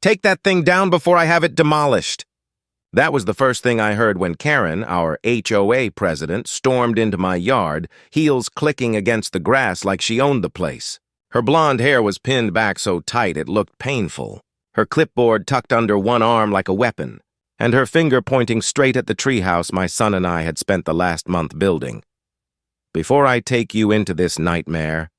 Take that thing down before I have it demolished. That was the first thing I heard when Karen, our HOA president, stormed into my yard, heels clicking against the grass like she owned the place. Her blonde hair was pinned back so tight it looked painful, her clipboard tucked under one arm like a weapon, and her finger pointing straight at the treehouse my son and I had spent the last month building. Before I take you into this nightmare,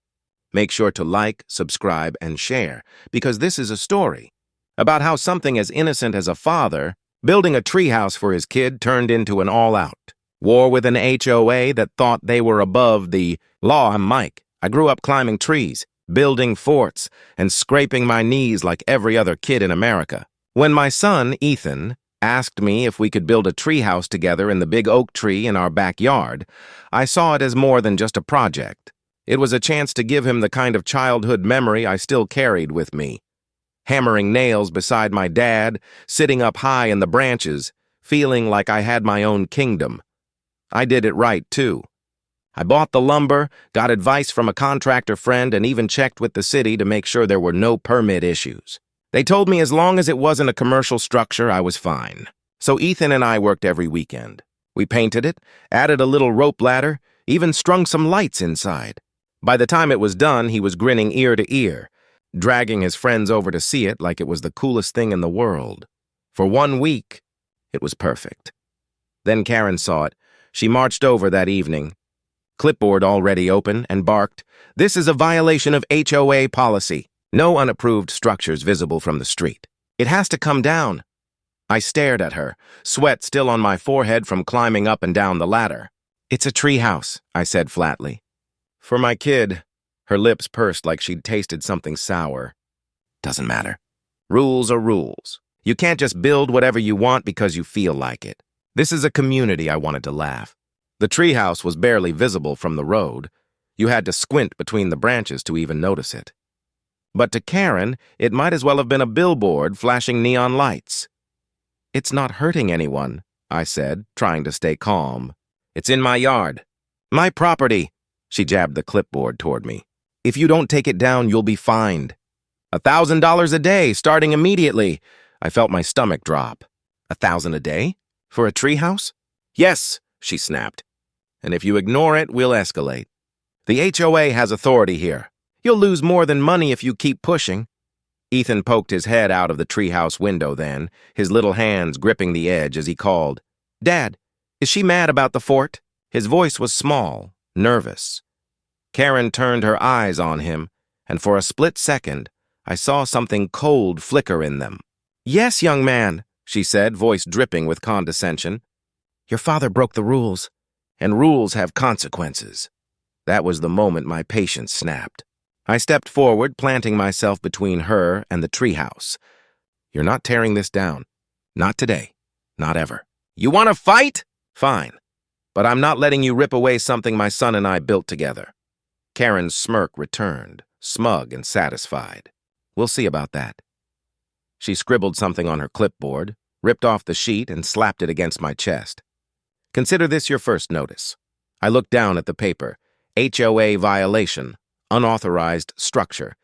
make sure to like, subscribe, and share, because this is a story about how something as innocent as a father building a treehouse for his kid turned into an all-out war with an HOA that thought they were above the law. I'm Mike. I grew up climbing trees, building forts, and scraping my knees like every other kid in America. When my son, Ethan, asked me if we could build a treehouse together in the big oak tree in our backyard, I saw it as more than just a project. It was a chance to give him the kind of childhood memory I still carried with me. Hammering nails beside my dad, sitting up high in the branches, feeling like I had my own kingdom. I did it right, too. I bought the lumber, got advice from a contractor friend, and even checked with the city to make sure there were no permit issues. They told me as long as it wasn't a commercial structure, I was fine. So Ethan and I worked every weekend. We painted it, added a little rope ladder, even strung some lights inside. By the time it was done, he was grinning ear to ear, dragging his friends over to see it like it was the coolest thing in the world. For 1 week, it was perfect. Then Karen saw it. She marched over that evening, clipboard already open, and barked, "This is a violation of HOA policy. No unapproved structures visible from the street. It has to come down." I stared at her, sweat still on my forehead from climbing up and down the ladder. "It's a treehouse," I said flatly. "For my kid." Her lips pursed like she'd tasted something sour. "Doesn't matter. Rules are rules. You can't just build whatever you want because you feel like it. This is a community," I wanted to laugh. The treehouse was barely visible from the road. You had to squint between the branches to even notice it. But to Karen, it might as well have been a billboard flashing neon lights. "It's not hurting anyone," I said, trying to stay calm. "It's in my yard. My property." She jabbed the clipboard toward me. "If you don't take it down, you'll be fined. $1,000 a day, starting immediately." I felt my stomach drop. $1,000 a day? For a treehouse? "Yes," she snapped. "And if you ignore it, we'll escalate. The HOA has authority here. You'll lose more than money if you keep pushing." Ethan poked his head out of the treehouse window then, his little hands gripping the edge as he called, "Dad, is she mad about the fort?" His voice was small, nervous. Karen turned her eyes on him, and for a split second, I saw something cold flicker in them. "Yes, young man," she said, voice dripping with condescension. "Your father broke the rules, and rules have consequences." That was the moment my patience snapped. I stepped forward, planting myself between her and the treehouse. "You're not tearing this down. Not today. Not ever. You want to fight? Fine. But I'm not letting you rip away something my son and I built together." Karen's smirk returned, smug and satisfied. "We'll see about that." She scribbled something on her clipboard, ripped off the sheet, and slapped it against my chest. "Consider this your first notice." I looked down at the paper. HOA violation. Unauthorized structure.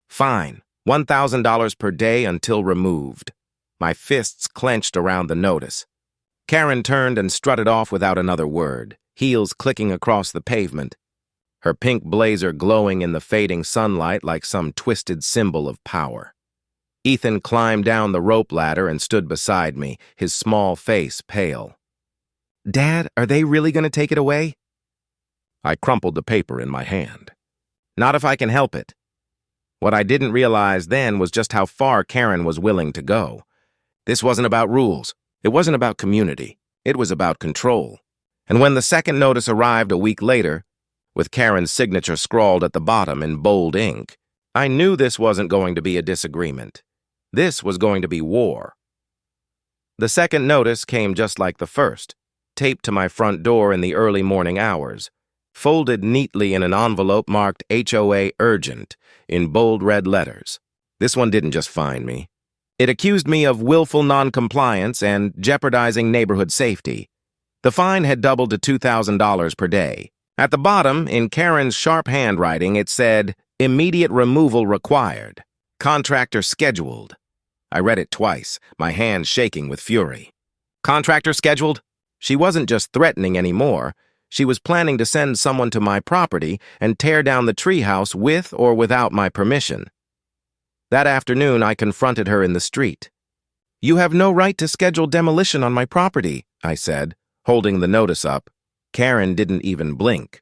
Fine. $1,000 per day until removed. My fists clenched around the notice. Karen turned and strutted off without another word, heels clicking across the pavement, her pink blazer glowing in the fading sunlight like some twisted symbol of power. Ethan climbed down the rope ladder and stood beside me, his small face pale. "Dad, are they really going to take it away?" I crumpled the paper in my hand. "Not if I can help it." What I didn't realize then was just how far Karen was willing to go. This wasn't about rules. It wasn't about community. It was about control. And when the second notice arrived a week later, with Karen's signature scrawled at the bottom in bold ink, I knew this wasn't going to be a disagreement. This was going to be war. The second notice came just like the first, taped to my front door in the early morning hours, folded neatly in an envelope marked HOA Urgent in bold red letters. This one didn't just fine me. It accused me of willful noncompliance and jeopardizing neighborhood safety. The fine had doubled to $2,000 per day. At the bottom, in Karen's sharp handwriting, it said, "Immediate removal required. Contractor scheduled." I read it twice, my hands shaking with fury. Contractor scheduled? She wasn't just threatening anymore. She was planning to send someone to my property and tear down the treehouse with or without my permission. That afternoon, I confronted her in the street. "You have no right to schedule demolition on my property," I said, holding the notice up. Karen didn't even blink.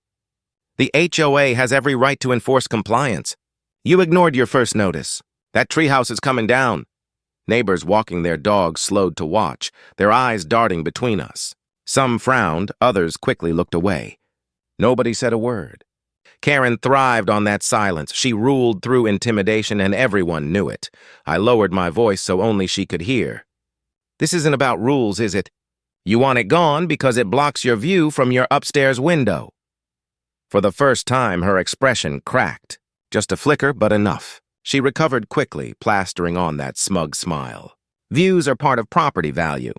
"The HOA has every right to enforce compliance. You ignored your first notice. That treehouse is coming down." Neighbors walking their dogs slowed to watch, their eyes darting between us. Some frowned, others quickly looked away. Nobody said a word. Karen thrived on that silence. She ruled through intimidation, and everyone knew it. I lowered my voice so only she could hear. "This isn't about rules, is it? You want it gone because it blocks your view from your upstairs window." For the first time, her expression cracked. Just a flicker, but enough. She recovered quickly, plastering on that smug smile. "Views are part of property value.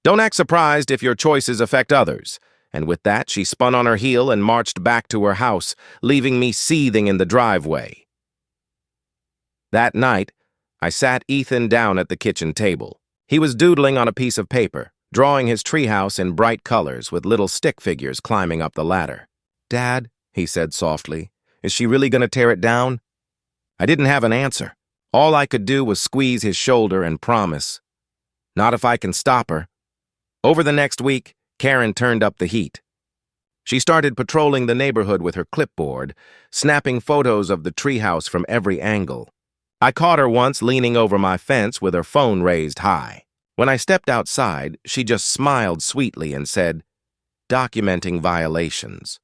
Don't act surprised if your choices affect others." And with that, she spun on her heel and marched back to her house, leaving me seething in the driveway. That night, I sat Ethan down at the kitchen table. He was doodling on a piece of paper, drawing his treehouse in bright colors with little stick figures climbing up the ladder. "Dad," he said softly, "is she really going to tear it down?" I didn't have an answer. All I could do was squeeze his shoulder and promise. "Not if I can stop her." Over the next week, Karen turned up the heat. She started patrolling the neighborhood with her clipboard, snapping photos of the treehouse from every angle. I caught her once leaning over my fence with her phone raised high. When I stepped outside, she just smiled sweetly and said, "Documenting violations."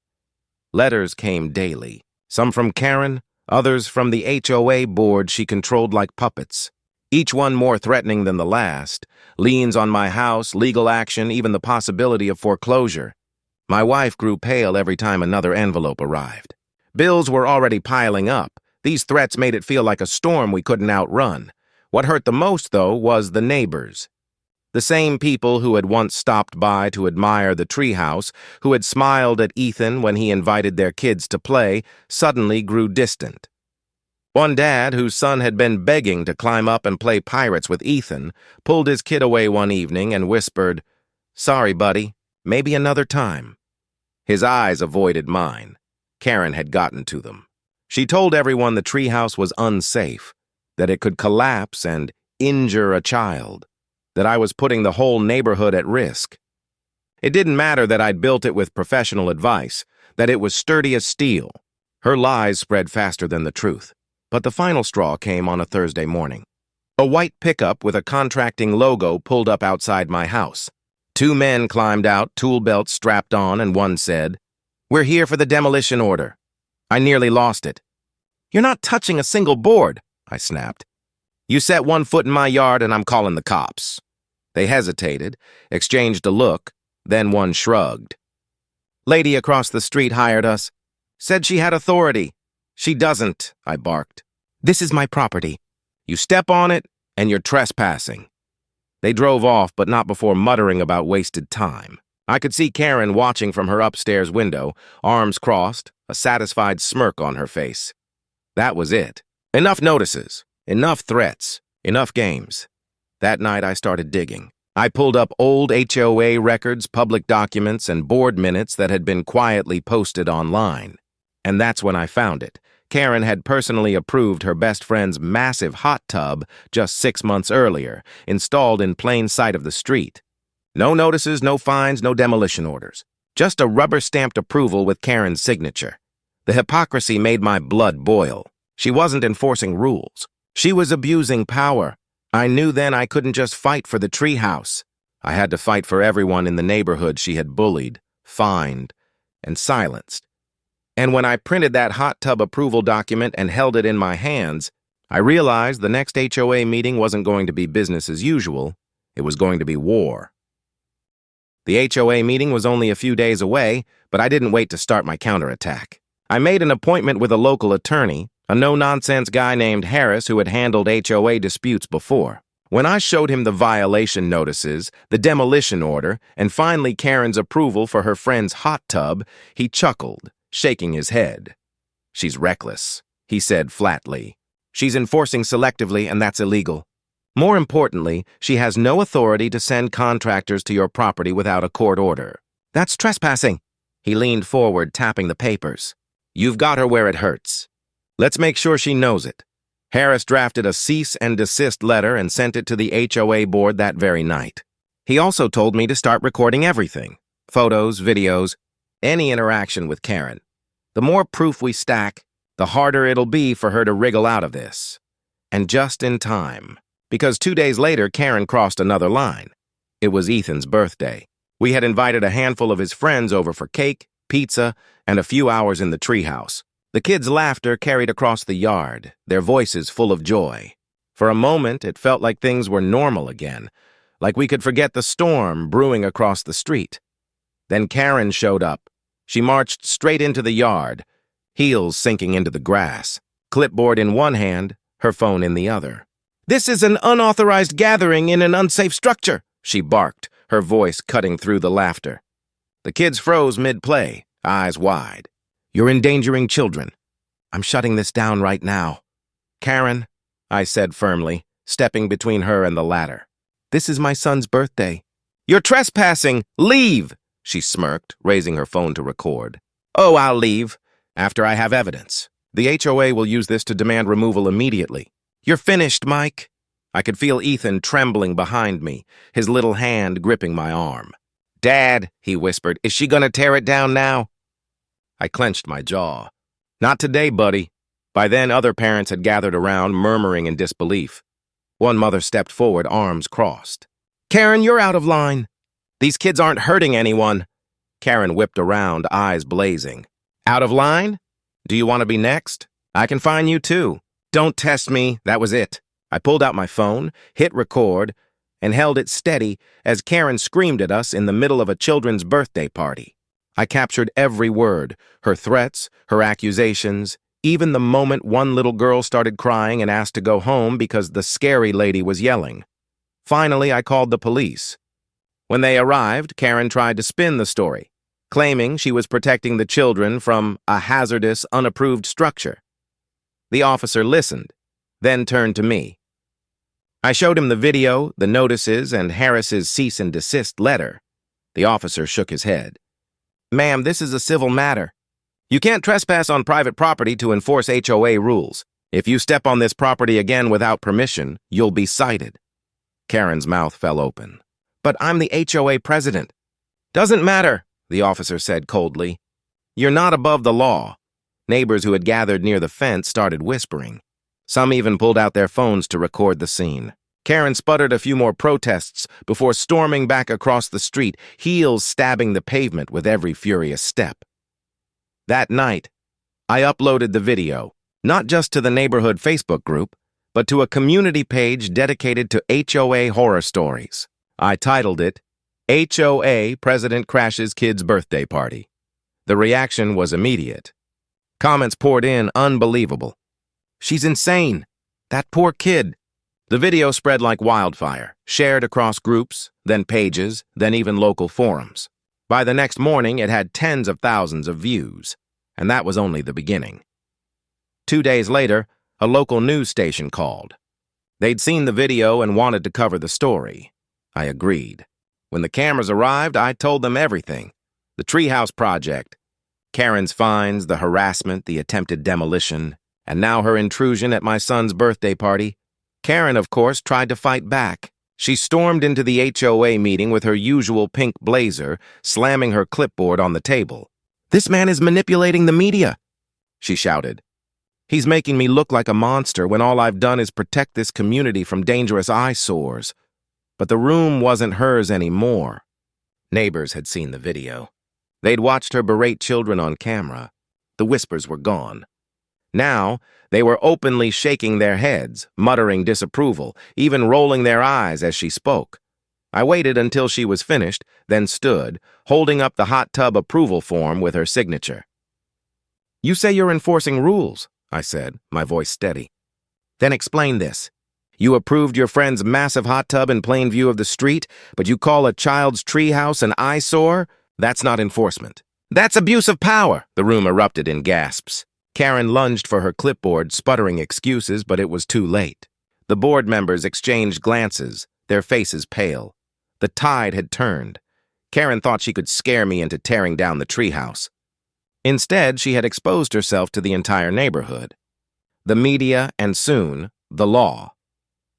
Letters came daily, some from Karen, others from the HOA board she controlled like puppets. Each one more threatening than the last. Liens on my house, legal action, even the possibility of foreclosure. My wife grew pale every time another envelope arrived. Bills were already piling up. These threats made it feel like a storm we couldn't outrun. What hurt the most, though, was the neighbors. The same people who had once stopped by to admire the treehouse, who had smiled at Ethan when he invited their kids to play, suddenly grew distant. One dad, whose son had been begging to climb up and play pirates with Ethan, pulled his kid away one evening and whispered, "Sorry, buddy, maybe another time." His eyes avoided mine. Karen had gotten to them. She told everyone the treehouse was unsafe, that it could collapse and injure a child, that I was putting the whole neighborhood at risk. It didn't matter that I'd built it with professional advice, that it was sturdy as steel. Her lies spread faster than the truth. But the final straw came on a Thursday morning. A white pickup with a contracting logo pulled up outside my house. Two men climbed out, tool belts strapped on, and one said, "We're here for the demolition order." I nearly lost it. "You're not touching a single board," I snapped. "You set one foot in my yard and I'm calling the cops." They hesitated, exchanged a look, then one shrugged. "Lady across the street hired us. Said she had authority." "She doesn't," I barked. "This is my property. You step on it, and you're trespassing." They drove off, but not before muttering about wasted time. I could see Karen watching from her upstairs window, arms crossed, a satisfied smirk on her face. That was it. Enough notices, enough threats, enough games. That night I started digging. I pulled up old HOA records, public documents, and board minutes that had been quietly posted online. And that's when I found it. Karen had personally approved her best friend's massive hot tub just 6 months earlier, installed in plain sight of the street. No notices, no fines, no demolition orders. Just a rubber-stamped approval with Karen's signature. The hypocrisy made my blood boil. She wasn't enforcing rules. She was abusing power. I knew then I couldn't just fight for the treehouse. I had to fight for everyone in the neighborhood she had bullied, fined, and silenced. And when I printed that hot tub approval document and held it in my hands, I realized the next HOA meeting wasn't going to be business as usual. It was going to be war. The HOA meeting was only a few days away, but I didn't wait to start my counterattack. I made an appointment with a local attorney, a no-nonsense guy named Harris who had handled HOA disputes before. When I showed him the violation notices, the demolition order, and finally Karen's approval for her friend's hot tub, he chuckled, shaking his head. "She's reckless," he said flatly. "She's enforcing selectively, and that's illegal." More importantly, she has no authority to send contractors to your property without a court order. That's trespassing. He leaned forward, tapping the papers. You've got her where it hurts. Let's make sure she knows it. Harris drafted a cease and desist letter and sent it to the HOA board that very night. He also told me to start recording everything. Photos, videos, any interaction with Karen. The more proof we stack, the harder it'll be for her to wriggle out of this. And just in time. Because 2 days later, Karen crossed another line. It was Ethan's birthday. We had invited a handful of his friends over for cake, pizza, and a few hours in the treehouse. The kids' laughter carried across the yard, their voices full of joy. For a moment, it felt like things were normal again, like we could forget the storm brewing across the street. Then Karen showed up. She marched straight into the yard, heels sinking into the grass, clipboard in one hand, her phone in the other. "This is an unauthorized gathering in an unsafe structure," she barked, her voice cutting through the laughter. The kids froze mid-play, eyes wide. "You're endangering children. I'm shutting this down right now." "Karen," I said firmly, stepping between her and the ladder. "This is my son's birthday." "You're trespassing! Leave!" she smirked, raising her phone to record. "Oh, I'll leave, after I have evidence. The HOA will use this to demand removal immediately." "You're finished, Mike." I could feel Ethan trembling behind me, his little hand gripping my arm. "Dad," he whispered, "is she gonna tear it down now?" I clenched my jaw. "Not today, buddy." By then, other parents had gathered around, murmuring in disbelief. One mother stepped forward, arms crossed. "Karen, you're out of line. These kids aren't hurting anyone." Karen whipped around, eyes blazing. "Out of line? Do you want to be next? I can fine you too." "Don't test me." That was it. I pulled out my phone, hit record, and held it steady as Karen screamed at us in the middle of a children's birthday party. I captured every word, her threats, her accusations, even the moment one little girl started crying and asked to go home because the scary lady was yelling. Finally, I called the police. When they arrived, Karen tried to spin the story, claiming she was protecting the children from a hazardous, unapproved structure. The officer listened, then turned to me. I showed him the video, the notices, and Harris's cease and desist letter. The officer shook his head. "Ma'am, this is a civil matter. You can't trespass on private property to enforce HOA rules. If you step on this property again without permission, you'll be cited." Karen's mouth fell open. "But I'm the HOA president." "Doesn't matter," the officer said coldly. "You're not above the law." Neighbors who had gathered near the fence started whispering. Some even pulled out their phones to record the scene. Karen sputtered a few more protests before storming back across the street, heels stabbing the pavement with every furious step. That night, I uploaded the video, not just to the neighborhood Facebook group, but to a community page dedicated to HOA horror stories. I titled it, HOA President Crashes Kid's Birthday Party. The reaction was immediate. Comments poured in, unbelievable. "She's insane. That poor kid." The video spread like wildfire, shared across groups, then pages, then even local forums. By the next morning, it had tens of thousands of views, and that was only the beginning. 2 days later, a local news station called. They'd seen the video and wanted to cover the story. I agreed. When the cameras arrived, I told them everything. The Treehouse project, Karen's fines, the harassment, the attempted demolition, and now her intrusion at my son's birthday party. Karen, of course, tried to fight back. She stormed into the HOA meeting with her usual pink blazer, slamming her clipboard on the table. "This man is manipulating the media," she shouted. "He's making me look like a monster when all I've done is protect this community from dangerous eyesores." But the room wasn't hers anymore. Neighbors had seen the video. They'd watched her berate children on camera. The whispers were gone. Now, they were openly shaking their heads, muttering disapproval, even rolling their eyes as she spoke. I waited until she was finished, then stood, holding up the hot tub approval form with her signature. "You say you're enforcing rules," I said, my voice steady. "Then explain this. You approved your friend's massive hot tub in plain view of the street, but you call a child's treehouse an eyesore? That's not enforcement. That's abuse of power." The room erupted in gasps. Karen lunged for her clipboard, sputtering excuses, but it was too late. The board members exchanged glances, their faces pale. The tide had turned. Karen thought she could scare me into tearing down the treehouse. Instead, she had exposed herself to the entire neighborhood. The media, and soon, the law.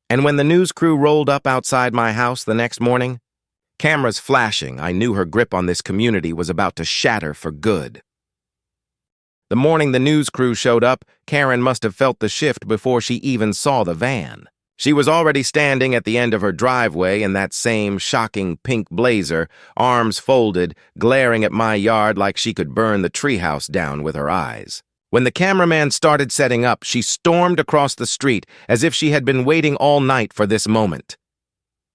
And when the news crew rolled up outside my house the next morning, cameras flashing, I knew her grip on this community was about to shatter for good. The morning the news crew showed up, Karen must have felt the shift before she even saw the van. She was already standing at the end of her driveway in that same shocking pink blazer, arms folded, glaring at my yard like she could burn the treehouse down with her eyes. When the cameraman started setting up, she stormed across the street as if she had been waiting all night for this moment.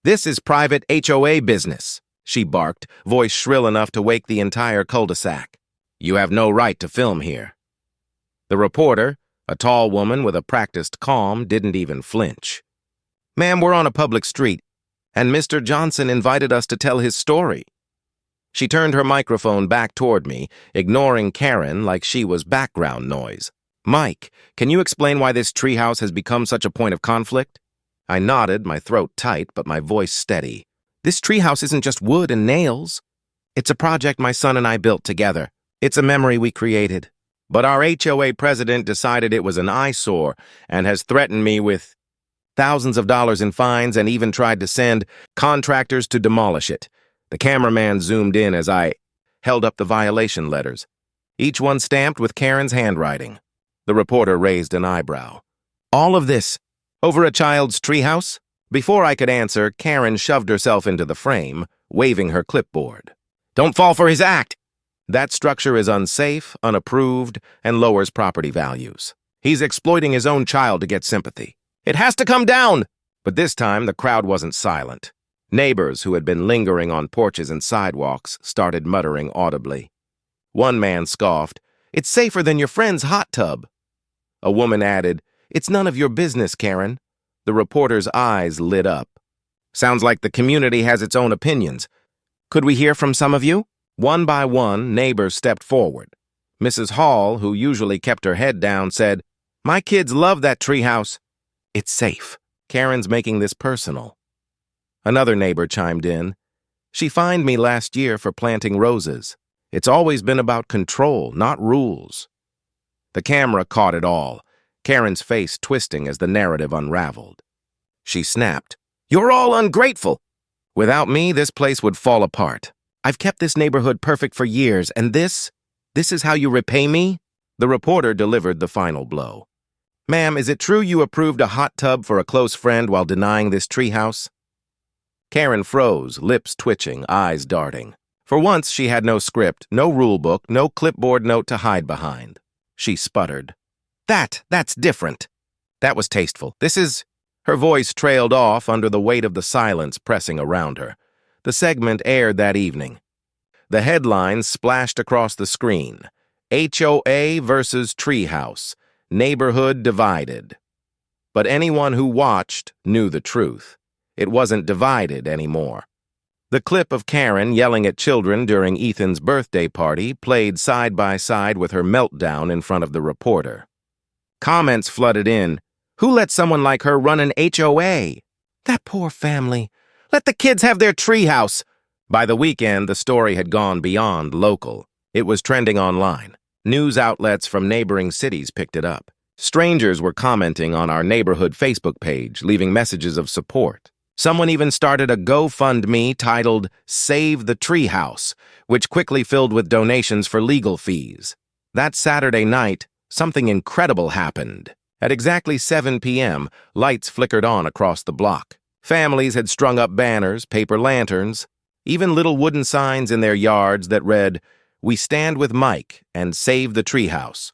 "This is private HOA business," she barked, voice shrill enough to wake the entire cul-de-sac. "You have no right to film here." The reporter, a tall woman with a practiced calm, didn't even flinch. "Ma'am, we're on a public street, and Mr. Johnson invited us to tell his story." She turned her microphone back toward me, ignoring Karen like she was background noise. "Mike, can you explain why this treehouse has become such a point of conflict?" I nodded, my throat tight, but my voice steady. "This treehouse isn't just wood and nails. It's a project my son and I built together. It's a memory we created. But our HOA president decided it was an eyesore and has threatened me with thousands of dollars in fines and even tried to send contractors to demolish it." The cameraman zoomed in as I held up the violation letters, each one stamped with Karen's handwriting. The reporter raised an eyebrow. "All of this over a child's treehouse?" Before I could answer, Karen shoved herself into the frame, waving her clipboard. "Don't fall for his act! That structure is unsafe, unapproved, and lowers property values. He's exploiting his own child to get sympathy. It has to come down!" But this time, the crowd wasn't silent. Neighbors who had been lingering on porches and sidewalks started muttering audibly. One man scoffed, "It's safer than your friend's hot tub." A woman added, "It's none of your business, Karen." The reporter's eyes lit up. "Sounds like the community has its own opinions. Could we hear from some of you?" One by one, neighbors stepped forward. Mrs. Hall, who usually kept her head down, said, "My kids love that treehouse. It's safe. Karen's making this personal." Another neighbor chimed in. "She fined me last year for planting roses. It's always been about control, not rules." The camera caught it all, Karen's face twisting as the narrative unraveled. She snapped, "You're all ungrateful. Without me, this place would fall apart. I've kept this neighborhood perfect for years, and this is how you repay me?" The reporter delivered the final blow. "Ma'am, is it true you approved a hot tub for a close friend while denying this treehouse?" Karen froze, lips twitching, eyes darting. For once, she had no script, no rule book, no clipboard note to hide behind. She sputtered. That's different. That was tasteful. This is..." Her voice trailed off under the weight of the silence pressing around her. The segment aired that evening. The headlines splashed across the screen. HOA versus Treehouse. Neighborhood divided. But anyone who watched knew the truth. It wasn't divided anymore. The clip of Karen yelling at children during Ethan's birthday party played side by side with her meltdown in front of the reporter. Comments flooded in. "Who let someone like her run an HOA? That poor family. Let the kids have their treehouse." By the weekend, the story had gone beyond local. It was trending online. News outlets from neighboring cities picked it up. Strangers were commenting on our neighborhood Facebook page, leaving messages of support. Someone even started a GoFundMe titled "Save the Treehouse," which quickly filled with donations for legal fees. That Saturday night, something incredible happened. At exactly 7 p.m., lights flickered on across the block. Families had strung up banners, paper lanterns, even little wooden signs in their yards that read, "We stand with Mike and save the treehouse."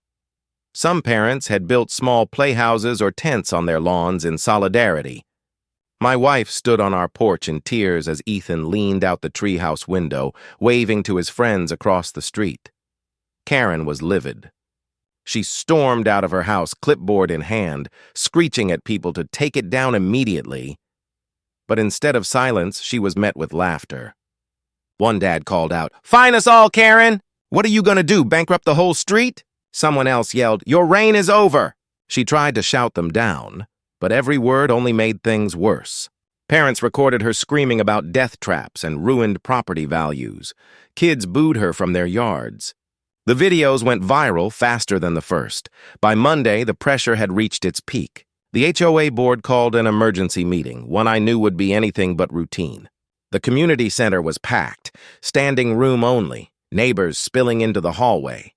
Some parents had built small playhouses or tents on their lawns in solidarity. My wife stood on our porch in tears as Ethan leaned out the treehouse window, waving to his friends across the street. Karen was livid. She stormed out of her house, clipboard in hand, screeching at people to take it down immediately. But instead of silence, she was met with laughter. One dad called out, "Fine us all, Karen! What are you gonna do, bankrupt the whole street?" Someone else yelled, "Your reign is over!" She tried to shout them down, but every word only made things worse. Parents recorded her screaming about death traps and ruined property values. Kids booed her from their yards. The videos went viral faster than the first. By Monday, the pressure had reached its peak. The HOA board called an emergency meeting, one I knew would be anything but routine. The community center was packed, standing room only, neighbors spilling into the hallway.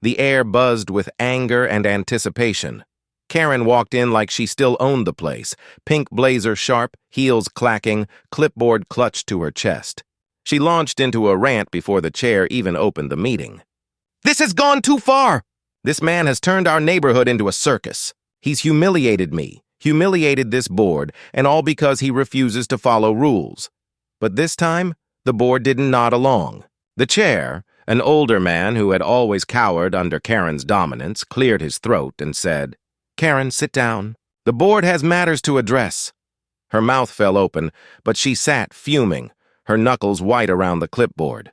The air buzzed with anger and anticipation. Karen walked in like she still owned the place, pink blazer sharp, heels clacking, clipboard clutched to her chest. She launched into a rant before the chair even opened the meeting. "This has gone too far! This man has turned our neighborhood into a circus. He's humiliated me, humiliated this board, and all because he refuses to follow rules." But this time, the board didn't nod along. The chair, an older man who had always cowered under Karen's dominance, cleared his throat and said, "Karen, sit down. The board has matters to address." Her mouth fell open, but she sat fuming, her knuckles white around the clipboard.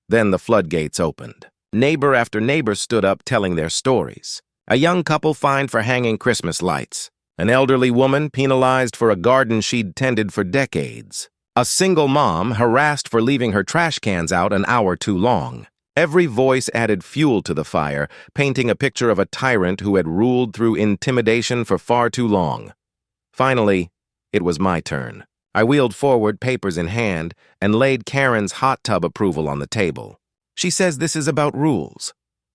Then the floodgates opened. Neighbor after neighbor stood up telling their stories. A young couple fined for hanging Christmas lights. An elderly woman penalized for a garden she'd tended for decades. A single mom harassed for leaving her trash cans out an hour too long. Every voice added fuel to the fire, painting a picture of a tyrant who had ruled through intimidation for far too long. Finally, it was my turn. I wheeled forward, papers in hand, and laid Karen's hot tub approval on the table. She says this is about rules.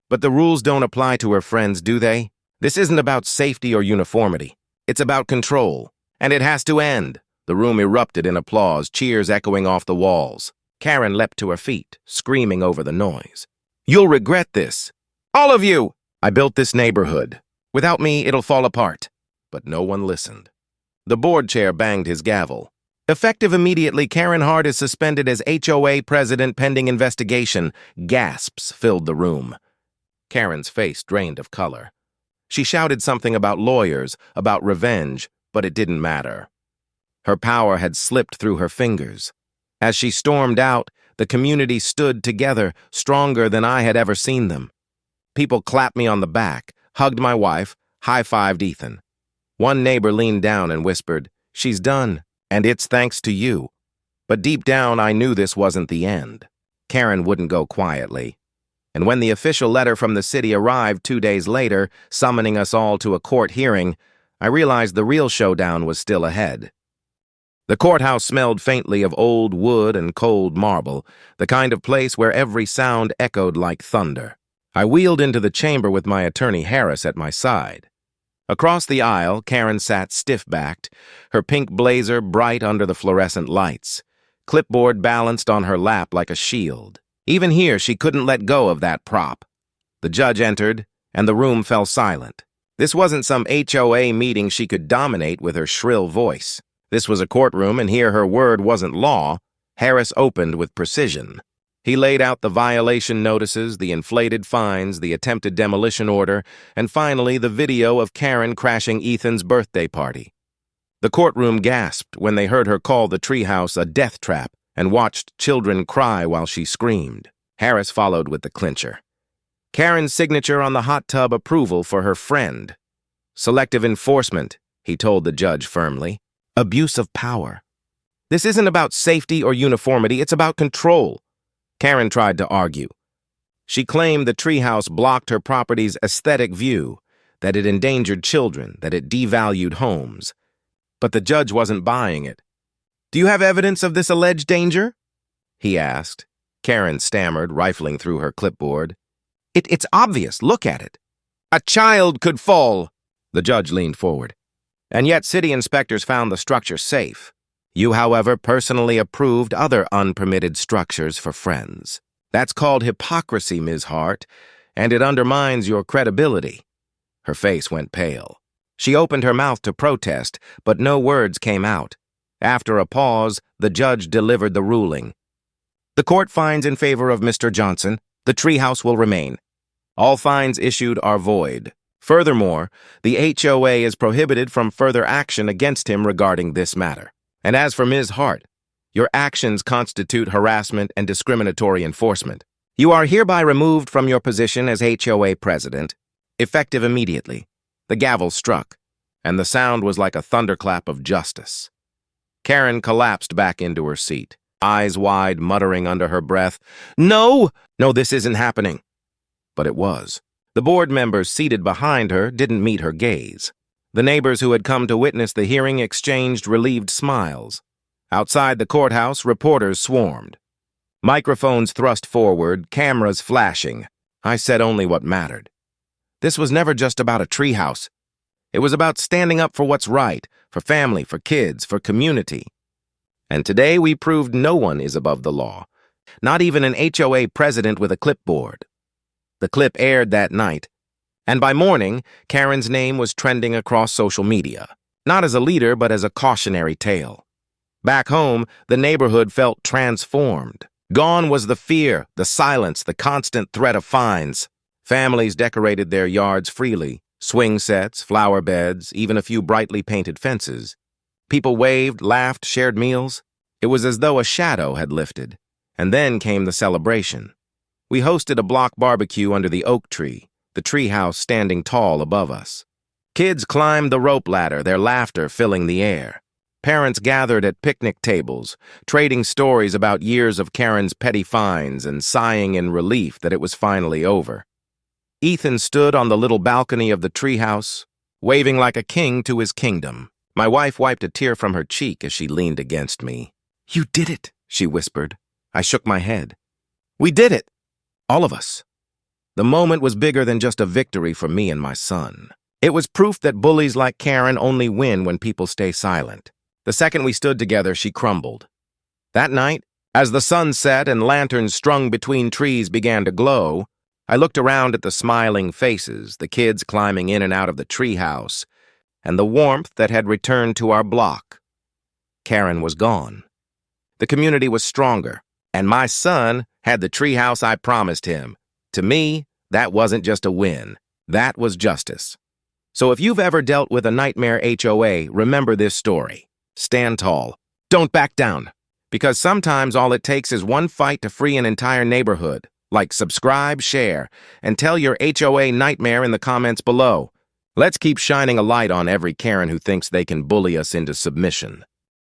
But the rules don't apply to her friends, do they? This isn't about safety or uniformity. It's about control. And it has to end. The room erupted in applause, cheers echoing off the walls. Karen leapt to her feet, screaming over the noise. "You'll regret this. All of you! I built this neighborhood. Without me, it'll fall apart." But no one listened. The board chair banged his gavel. "Effective immediately, Karen Hart is suspended as HOA president pending investigation." Gasps filled the room. Karen's face drained of color. She shouted something about lawyers, about revenge, but it didn't matter. Her power had slipped through her fingers. As she stormed out, the community stood together, stronger than I had ever seen them. People clapped me on the back, hugged my wife, high-fived Ethan. One neighbor leaned down and whispered, "She's done, and it's thanks to you." But deep down, I knew this wasn't the end. Karen wouldn't go quietly. And when the official letter from the city arrived 2 days later, summoning us all to a court hearing, I realized the real showdown was still ahead. The courthouse smelled faintly of old wood and cold marble, the kind of place where every sound echoed like thunder. I wheeled into the chamber with my attorney Harris at my side. Across the aisle, Karen sat stiff-backed, her pink blazer bright under the fluorescent lights, clipboard balanced on her lap like a shield. Even here, she couldn't let go of that prop. The judge entered, and the room fell silent. This wasn't some HOA meeting she could dominate with her shrill voice. This was a courtroom, and here her word wasn't law. Harris opened with precision. He laid out the violation notices, the inflated fines, the attempted demolition order, and finally the video of Karen crashing Ethan's birthday party. The courtroom gasped when they heard her call the treehouse a death trap and watched children cry while she screamed. Harris followed with the clincher. Karen's signature on the hot tub approval for her friend. Selective enforcement, he told the judge firmly. Abuse of power. This isn't about safety or uniformity, it's about control. Karen tried to argue. She claimed the treehouse blocked her property's aesthetic view, that it endangered children, that it devalued homes. But the judge wasn't buying it. "Do you have evidence of this alleged danger?" he asked. Karen stammered, rifling through her clipboard. It's obvious, look at it." "A child could fall." The judge leaned forward. "And yet city inspectors found the structure safe. You, however, personally approved other unpermitted structures for friends. That's called hypocrisy, Ms. Hart, and it undermines your credibility." Her face went pale. She opened her mouth to protest, but no words came out. After a pause, the judge delivered the ruling. "The court finds in favor of Mr. Johnson. The treehouse will remain. All fines issued are void. Furthermore, the HOA is prohibited from further action against him regarding this matter. And as for Ms. Hart, your actions constitute harassment and discriminatory enforcement. You are hereby removed from your position as HOA president, effective immediately." The gavel struck, and the sound was like a thunderclap of justice. Karen collapsed back into her seat, eyes wide, muttering under her breath, "No! No, this isn't happening." But it was. The board members seated behind her didn't meet her gaze. The neighbors who had come to witness the hearing exchanged relieved smiles. Outside the courthouse, reporters swarmed. Microphones thrust forward, cameras flashing. I said only what mattered. This was never just about a treehouse. It was about standing up for what's right, for family, for kids, for community. And today we proved no one is above the law, not even an HOA president with a clipboard. The clip aired that night, and by morning, Karen's name was trending across social media, not as a leader, but as a cautionary tale. Back home, the neighborhood felt transformed. Gone was the fear, the silence, the constant threat of fines. Families decorated their yards freely, swing sets, flower beds, even a few brightly painted fences. People waved, laughed, shared meals. It was as though a shadow had lifted. And then came the celebration. We hosted a block barbecue under the oak tree, the treehouse standing tall above us. Kids climbed the rope ladder, their laughter filling the air. Parents gathered at picnic tables, trading stories about years of Karen's petty fines and sighing in relief that it was finally over. Ethan stood on the little balcony of the treehouse, waving like a king to his kingdom. My wife wiped a tear from her cheek as she leaned against me. "You did it," she whispered. I shook my head. "We did it. All of us." The moment was bigger than just a victory for me and my son. It was proof that bullies like Karen only win when people stay silent. The second we stood together, she crumbled. That night, as the sun set and lanterns strung between trees began to glow, I looked around at the smiling faces, the kids climbing in and out of the treehouse, and the warmth that had returned to our block. Karen was gone. The community was stronger, and my son had the treehouse I promised him. To me, that wasn't just a win. That was justice. So if you've ever dealt with a nightmare HOA, remember this story. Stand tall. Don't back down. Because sometimes all it takes is one fight to free an entire neighborhood. Like, subscribe, share, and tell your HOA nightmare in the comments below. Let's keep shining a light on every Karen who thinks they can bully us into submission.